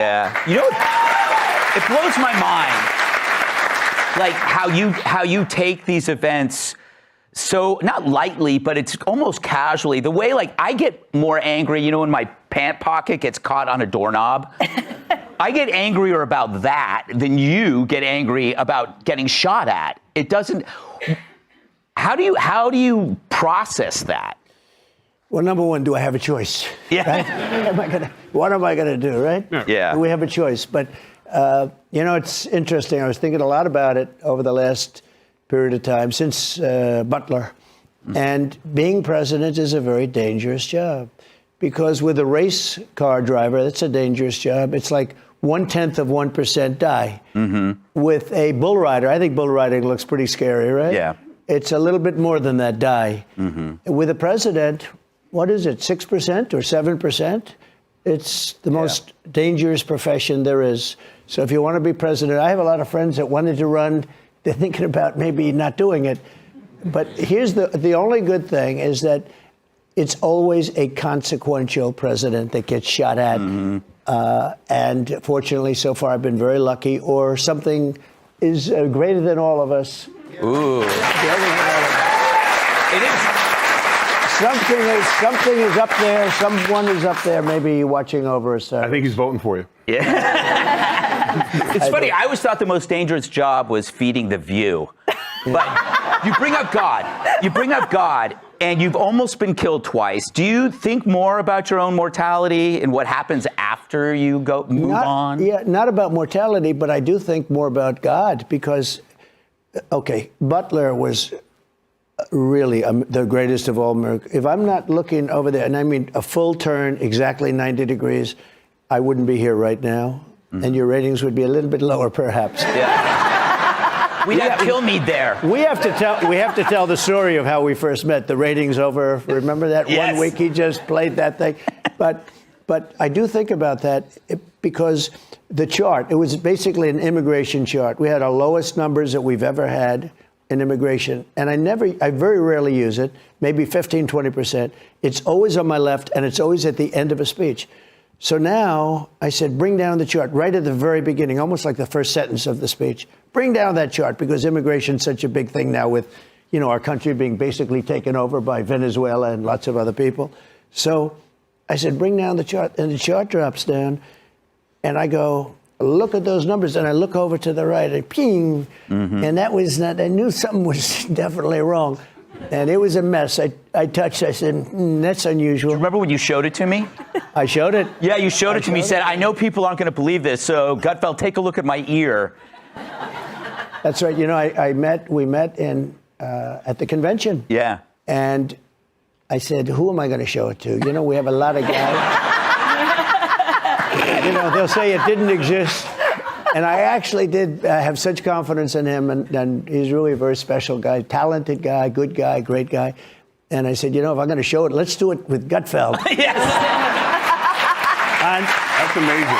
Yeah. You know, it blows my mind, like how you take these events so, not lightly, but it's almost casually. The way, like, I get more angry, you know, when my pant pocket gets caught on a doorknob. I get angrier about that than you get angry about getting shot at. It doesn't. How do you process that? Well, number one, do I have a choice? Yeah. Right? What am I gonna do? Right? Yeah. Do we have a choice? But you know, it's interesting. I was thinking a lot about it over the last period of time since Butler, and being president is a very dangerous job because with a race car driver, that's a dangerous job. It's like 0.1% die. Mm-hmm. With a bull rider, I think bull riding looks pretty scary, right? Yeah. It's a little bit more than that die. Mm-hmm. With a president, what is it, 6% or 7%? It's the most dangerous profession there is. So if you want to be president, I have a lot of friends that wanted to run. They're thinking about maybe not doing it. But here's the only good thing is that it's always a consequential president that gets shot at. Mm-hmm. And fortunately, so far, I've been very lucky. Or something is greater than all of us. Ooh. It is. Something is up there. Someone is up there, maybe watching over us. I think he's voting for you. Yeah. It's funny. I always thought the most dangerous job was feeding The View. But you bring up God, and you've almost been killed twice. Do you think more about your own mortality and what happens after you move on? Yeah, not about mortality, but I do think more about God because, okay, Butler was really the greatest of all miracles. If I'm not looking over there, and I mean a full turn, exactly 90 degrees, I wouldn't be here right now, and your ratings would be a little bit lower, perhaps. Yeah. We'd have Kill Me there. We have to tell the story of how we first met. The ratings over. Remember that Yes. 1 week he just played that thing, but I do think about that because the chart. It was basically an immigration chart. We had our lowest numbers that we've ever had in immigration, and I very rarely use it. Maybe 15, 20%. It's always on my left, and it's always at the end of a speech. So now I said, bring down the chart right at the very beginning, almost like the first sentence of the speech. Bring down that chart because immigration's such a big thing now with, you know, our country being basically taken over by Venezuela and lots of other people. So I said, bring down the chart, and the chart drops down, and I go, look at those numbers, and I look over to the right, and ping, and that was not, I knew something was definitely wrong. And it was a mess. I touched, I said, that's unusual. Remember when you showed it to me? I showed it. Yeah, you showed it to me. You said, I know people aren't going to believe this, so Gutfeld, take a look at my ear. That's right. You know, we met at the convention. Yeah. And I said, who am I going to show it to? You know, we have a lot of guys. You know, they'll say it didn't exist. And I actually did have such confidence in him, and he's really a very special guy, talented guy, good guy, great guy. And I said, you know, if I'm going to show it, let's do it with Gutfeld. Yes. That's amazing.